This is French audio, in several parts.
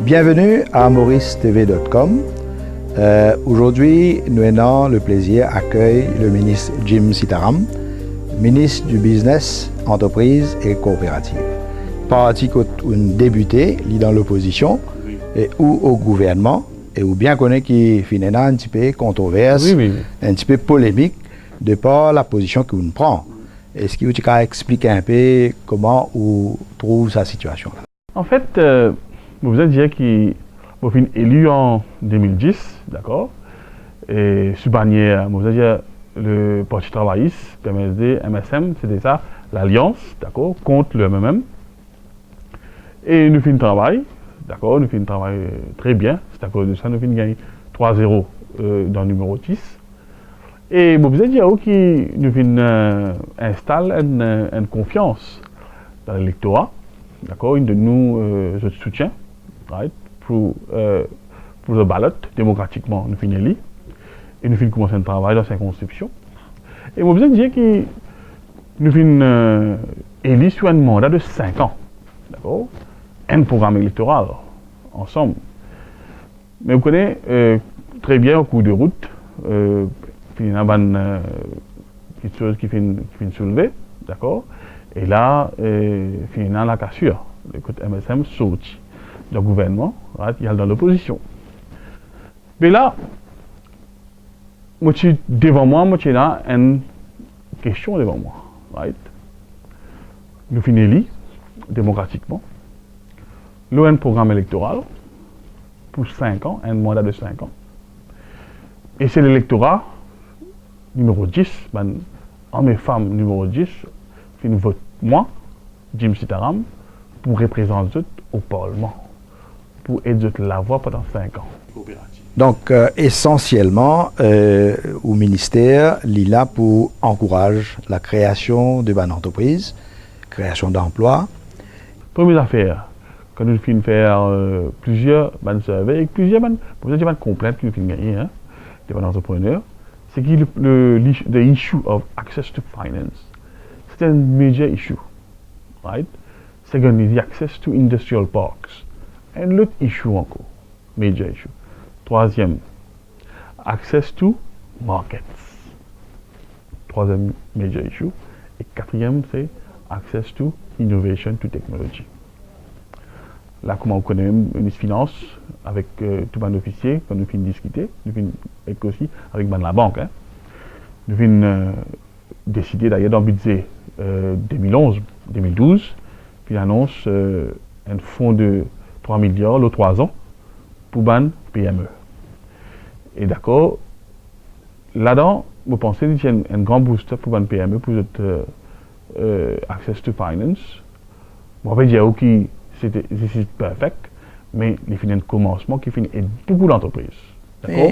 Bienvenue à mauricetv.com. Aujourd'hui, nous avons le plaisir d'accueillir le ministre Jim Sitaram, ministre du Business, Entreprise et Coopérative. Parti qu'on débuté, dans l'opposition ou au gouvernement, et ou bien connaît qui finalement un petit peu controverse, un petit peu polémique de par la position qu'on prend. Est-ce que tu peux expliquer un peu comment on trouve sa situation là? En fait, vous avez dit que vous avez été élu en 2010, d'accord? Et sous bannière, vous avez dit le Parti travailliste, PMSD, MSM, c'était ça, l'alliance, d'accord, contre le MMM. Et nous faisons un travail, d'accord, nous faisons un travail très bien, c'est à cause de ça, nous faisons gagner 3-0 dans le numéro 10. Et vous avez dit que nous faisons installer une confiance dans l'électorat, d'accord, une de nous soutient, right, pour le ballot, démocratiquement, nous faisons élire. Et nous faisons commencer un travail dans cette circonscription. Et vous avez dit que nous faisons élire sur un mandat de 5 ans, d'accord, un programme électoral ensemble. Mais vous connaissez très bien au cours de route, il y a une petite chose qui fait soulever, d'accord? Et là, il y a la cassure. Le côté MSM sorti du gouvernement, right? Il y a dans l'opposition. Mais là, devant moi, il y a une question devant moi, right? Nous finissons démocratiquement. Nous avons un programme électoral pour 5 ans, un mandat de 5 ans. Et c'est l'électorat numéro 10, hommes et femmes numéro 10, qui nous votent moi, Jim Sitaram, pour représenter au Parlement, pour aider la voix pendant 5 ans. Donc, essentiellement, au ministère, il est là pour encourager la création de bonnes entreprises, création d'emplois. Première affaire, quand nous finissons faire plusieurs surveys, plusieurs complaintes que nous finissons gagner, hein, des bonnes entrepreneurs, c'est que the issue of access to finance, c'est un major issue, right? Second, the access to industrial parks, un autre issue encore, major issue. Troisième, access to markets, troisième major issue. Et quatrième, c'est access to innovation to technology. Là, comment on connaît le ministre des Finances, avec tout le officier, quand nous finissons discuter, nous finissons aussi avec la banque. Hein. Nous finissons décider d'ailleurs dans le budget 2011-2012, puis annonce un fonds de 3 milliards, le 3 ans, pour ban PME. Et d'accord, là-dedans, vous pensez qu'il y a un grand booster pour ban PME, pour votre access to finance. Bon, en fait, il y a aussi c'est parfait, mais il finit un commencement qui finit beaucoup d'entreprises. D'accord?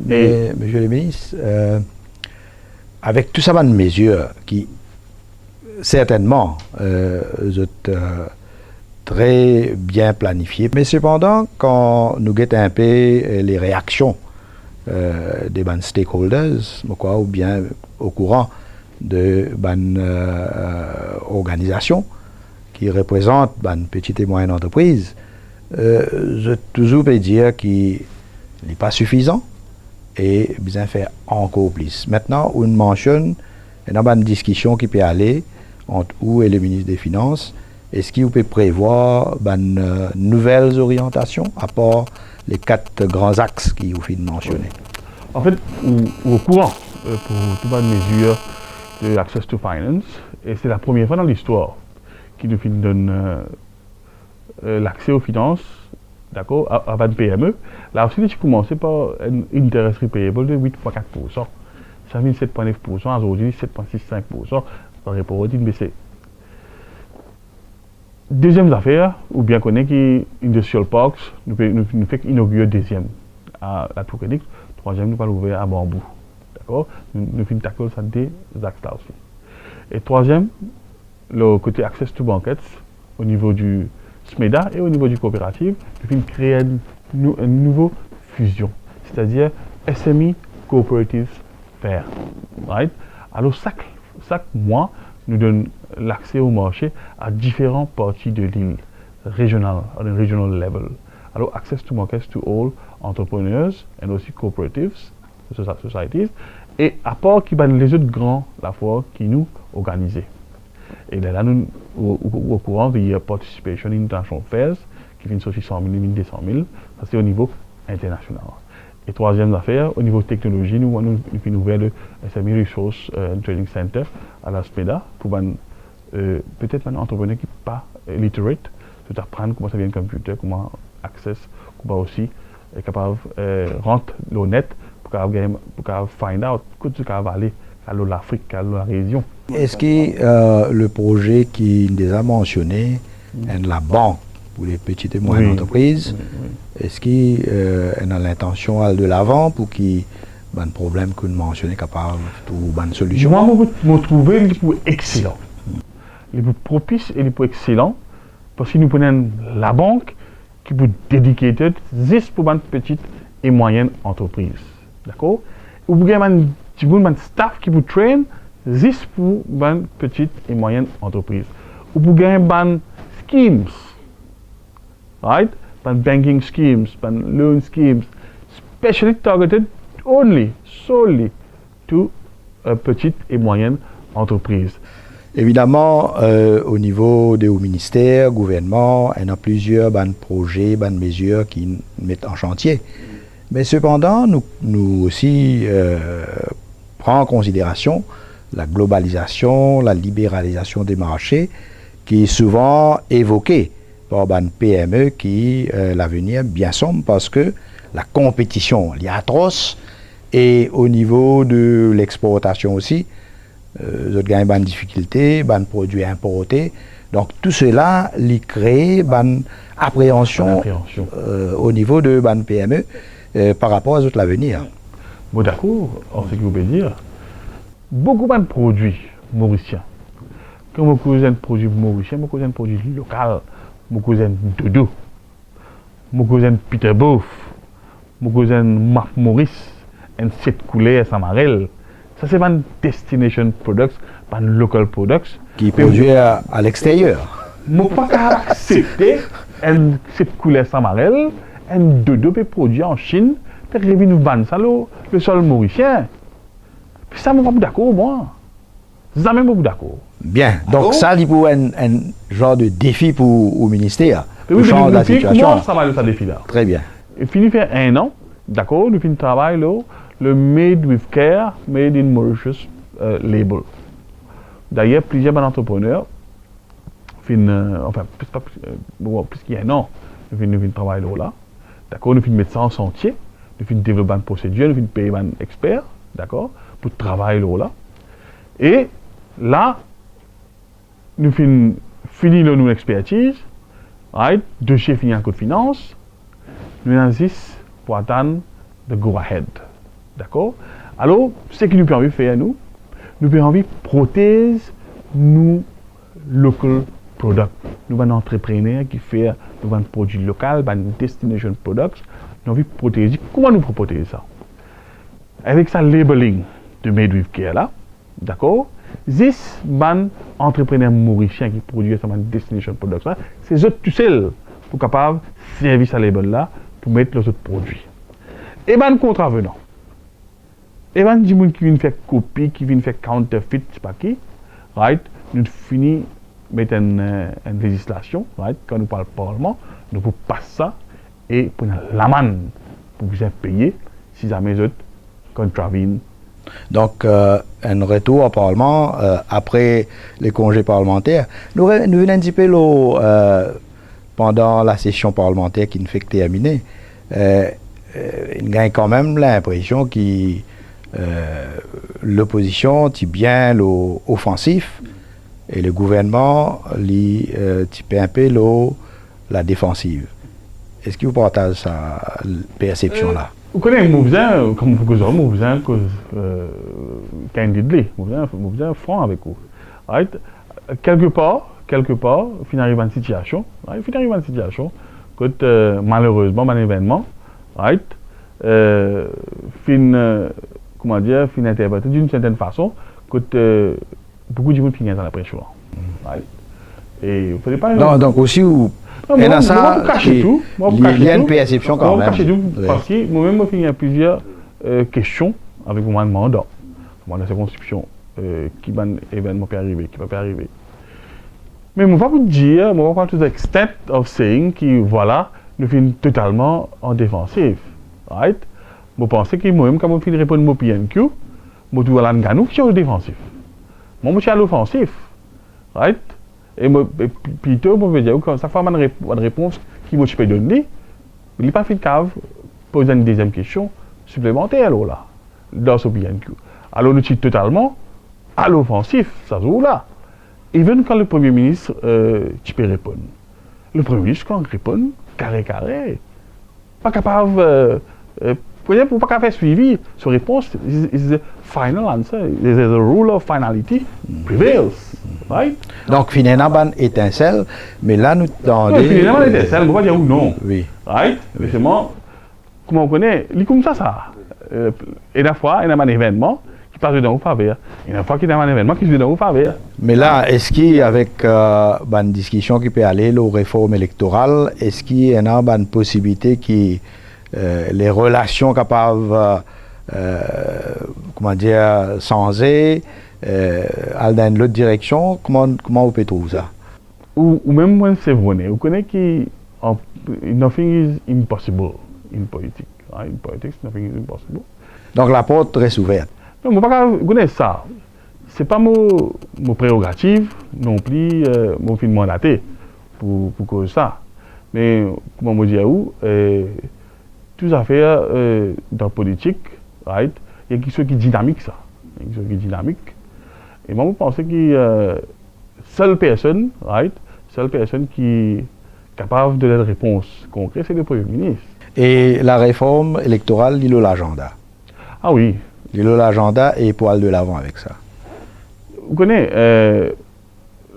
Mais, monsieur le ministre, avec tout ça, de mesures qui, certainement, sont très bien planifiées, mais cependant, quand nous guettons un peu les réactions des bonnes stakeholders, ou bien au courant de bonnes organisations, qui représente une petite et moyenne entreprise, je toujours peux dire qu'il n'est pas suffisant et bien faire encore plus. Maintenant, on mentionne une discussion qui peut aller entre vous et le ministre des Finances. Est-ce qu'il peut prévoir une nouvelles orientations à part les 4 grands axes qui vous fait mentionner? En fait, au courant pour toutes les mesures de Access to Finance, et c'est la première fois dans l'histoire qui nous donne l'accès aux finances, d'accord, avant le PME. Là aussi, j'ai commencé par un interest payable de 8,4%. Ça vient 7,9%, aujourd'hui 7,65% par rapport au BC. Deuxième affaire, ou bien qu'on est qui Industrial Parks, nous fait inaugurer deuxième à la Tourcanique, troisième, nous allons l'ouvrir à Bambou. D'accord? Nous faisons tackle ça des axes là aussi. Et troisième, le côté access to markets au niveau du SMEDA et au niveau du coopératif, nous allons créer une nouvelle fusion, c'est-à-dire SME Cooperative Fair. Right? Alors chaque mois, nous donne l'accès au marché à différentes parties de l'île, regional level, Alors, access to markets to all entrepreneurs and aussi cooperatives, societies, et à part qui les autres grands, la fois, qui nous organisent. Et là, nous, au courant de Participation in International Affairs, qui vient de sortir 100 000, 200 000, ça c'est au niveau international. Et troisième affaire, au niveau technologie, nous avons ouvert le SME Resource Training Center à la SPEDA pour peut-être un entrepreneur qui n'est pas literate, tout apprendre comment ça vient le computer, comment access, comment aussi est capable de rentrer le net pour find out que tu vas aller à l'Afrique, à la région. Est-ce que le projet qui nous a mentionné, la banque pour les petites et moyennes entreprises, est-ce qu'il a l'intention d'aller de l'avant pour qu'il y ait un problème que nous mentionnons capable ou une solution? Moi, je trouve les plus excellent. Les plus propices et les plus excellents, parce que nous prenons la banque qui peut dédier juste pour une petite et moyenne entreprise. D'accord? Ou vous avez un staff qui vous traîne juste pour une petite et moyenne entreprise. Ou vous avez des schemes, right? Des banking schemes, des loan schemes, specially targeted solely to petite et moyenne entreprise. Évidemment, au niveau des ministères, gouvernements, il y a plusieurs projets, mesures qui mettent en chantier. Mais cependant, nous aussi prenons en considération la globalisation, la libéralisation des marchés, qui est souvent évoquée par les PME qui, l'avenir, bien sombre parce que la compétition est atroce et au niveau de l'exportation aussi, vous gagnez des difficultés, des produits importés. Donc tout cela crée une appréhension au niveau de les PME par rapport aux autres l'avenir. Bon d'accord, en ce que vous pouvez dire, beaucoup de produits mauriciens. Comme beaucoup de produits mauriciens, beaucoup de produits locaux, beaucoup de dodo, beaucoup de Peterbof, beaucoup de Map Maurice, et cette couleur Samarel. Ça c'est un destination products, un local products. Qui produit à l'extérieur. Je ne peux pas accepter cette couleur Samarel, un dodo peut produire en Chine, puis revenir nous vendre ça le sol mauricien. Puis ça, je ne suis pas d'accord, moi. Ça, même pas d'accord. Bien, donc ça, il faut un genre de défi pour le ministère. Pour changer la situation. Comment ça va le défi là? Très bien. Il finit faire un an, d'accord, nous finissons travail là, le Made with Care, Made in Mauritius label. D'ailleurs, plusieurs entrepreneurs, enfin, plus qu'il y a un an, nous finissons travailler là, d'accord, nous finissons mettre ça en sentier, nous finissons développer une procédure, nous finissons payer un expert, d'accord, pour travailler là. Et là, nous finissons notre expertise, right, deux chefs finissent un coup de finance, nous avons 6 pour attendre de go ahead. D'accord? Alors, ce que nous avons envie de faire, nous avons envie de protéger nos local products. Nous avons un entrepreneur qui fait un produit local, un destination products. Nous avons envie de protéger. Comment nous pouvons protéger ça? Avec ça, labeling de Made with Care là, d'accord? 10 entrepreneurs mauriciens qui produisent un destination products là, c'est eux tout seuls pour capable de servir ce label là pour mettre les autres produits. Et contravenants. Et des gens qui viennent faire copie, qui viennent faire counterfeit, je sais pas qui, right? Nous finissons mettre une législation, right? Quand nous parlons Parlement, nous pouvons passer ça et prendre l'amende pour vous payer si jamais les autres contraviennent. Donc, un retour au Parlement après les congés parlementaires. Nous venons un petit peu pendant la session parlementaire qui ne fait que terminer. Il gagne quand même l'impression que l'opposition est bien l'offensif et le gouvernement est un peu la défensive. Est-ce que vous partagez cette perception-là? Vous connaissez mon voisin, comme vous connaissez mon voisin, candidly, mon voisin franc avec vous. Right? Quelque part, il arrive à une situation, right? Il arrive à une situation, que malheureusement, un événement, right? Comment dire, fin interprété d'une certaine façon, que beaucoup de gens finissent dans la pression. Right? Et vous ne pas. Non, donc aussi, Et dans ça, moi, pour cacher tout. Il y a une perception quand même. Cacher tout, parce que moi-même, il y a plusieurs questions avec mon mandat. Moi, la circonscription, qui va événement peut arriver, qui va pas arriver. Mais je ne vais pas vous dire, je ne vais pas to the extent of saying que voilà, nous finissons totalement en défensive. Right? Je pense que moi-même, quand je finis répondre au PNQ, je vais aller à nous qui sont défensif. Moi, je suis à l'offensif. Right? Et plutôt, je vais dire, quand ça fait une réponse qui me peut donner, il n'est pas fait de cave, poser une deuxième question supplémentaire là, dans ce PNQ. Alors, nous sommes totalement à l'offensif, ça se voit là. Even quand le Premier ministre tu peux répondre. Le Premier ministre, quand il répond, carré, pas capable, pour pas faire suivi, sa réponse is the final answer. The rule of finality prevails. Right? Donc, finalement, une étincelle, mais là, nous tendons. Finalement, une étincelle, on ne va pas dire ou non. Oui. Right? Oui. Comment on connaît, il est comme ça. Et la fois, il y a un événement qui passe dans le faveur. Et la fois qu'il y a un événement qui se fait dans le faveur. Mais là, est-ce qu'avec une discussion qui peut aller aux réformes électorales, est-ce qu'il y a une possibilité qui les relations capables, comment dire, changer, aller dans l'autre direction, comment on peut trouver ça? Ou même moi, c'est vrai, vous connaissez que nothing is impossible in politics. In politics, nothing is impossible. Donc la porte reste ouverte. Non, je ne sais pas connaître ça. Ce n'est pas mon prérogative non plus, mon fin mandaté pour cause ça. Mais, comment je dis où, tout affaire dans la politique, right, il y a quelque chose qui est dynamique ça. Il y a quelque chose qui est dynamique. Et moi, je pense que seule personne qui est capable de donner une réponse concrète, c'est le Premier ministre. Et la réforme électorale, il a l'agenda. Ah oui. Il a l'agenda et pour aller de l'avant avec ça. Vous connaissez,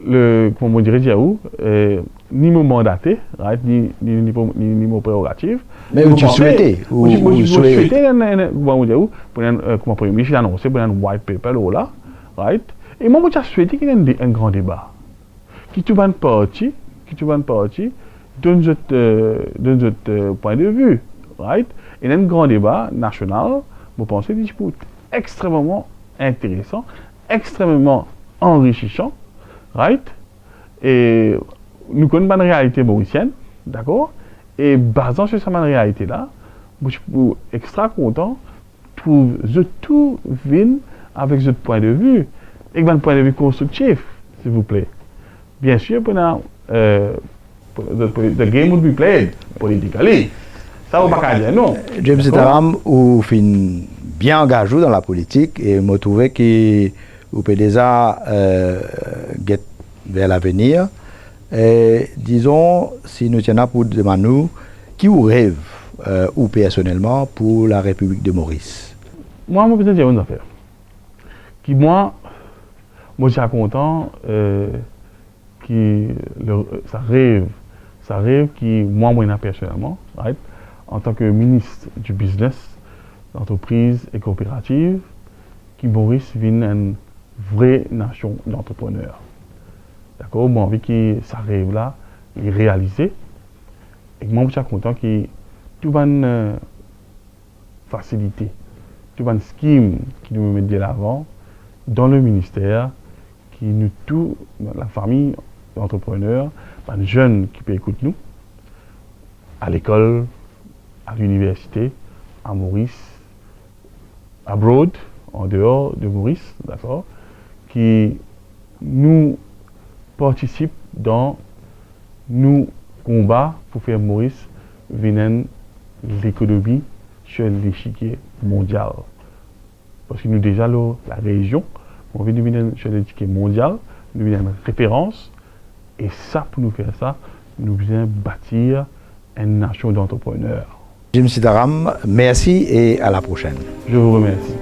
comment on dirait où, ni mon mandaté, right, ni mon prérogative. Mais vous souhaitez? Vous souhaitez, comment Premier ministre annoncé pour un white paper là, right? Et moi, je souhaite qu'il y ait un grand débat. Qui tout va parti, donne notre point de vue, right? Et un grand débat national, je pense que c'est extrêmement intéressant, extrêmement enrichissant, right? Et nous connaissons une réalité mauricienne, d'accord? Et basant sur cette réalité-là, je suis extra content pour que tout vienne avec ce point de vue, et un point de vue constructif, s'il vous plaît. Bien sûr, the game would be played politically. Ça, on ne va pas dire non. James Sitaram, vous êtes bien engagé dans la politique et je trouve que vous pouvez déjà get vers l'avenir. Disons, si nous tenons pour demander, qui vous rêve, ou personnellement, pour la République de Maurice? Moi, je peux dire une affaire. Qui, moi, je suis content ça rêve qui, moi, personnellement, right, en tant que ministre du business, d'entreprise et coopérative, qui Maurice vienne une vraie nation d'entrepreneurs. D'accord? J'ai envie que ça rêve là, il réalisé. Et moi, je suis content que tout va une facilité, tout va une scheme qui nous met de l'avant dans le ministère, qui nous tout, la famille d'entrepreneurs, les jeunes qui peuvent écouter nous, à l'école, à l'université, à Maurice, abroad, en dehors de Maurice, d'accord, qui nous participent dans nos combats pour faire Maurice venir l'économie sur l'échiquier mondial. Parce que nous déjà la région, on veut venir sur l'échiquier mondial, nous venons une référence, et ça, pour nous faire ça, nous devons bâtir une nation d'entrepreneurs. James Sitaram, merci et à la prochaine. Je vous remercie.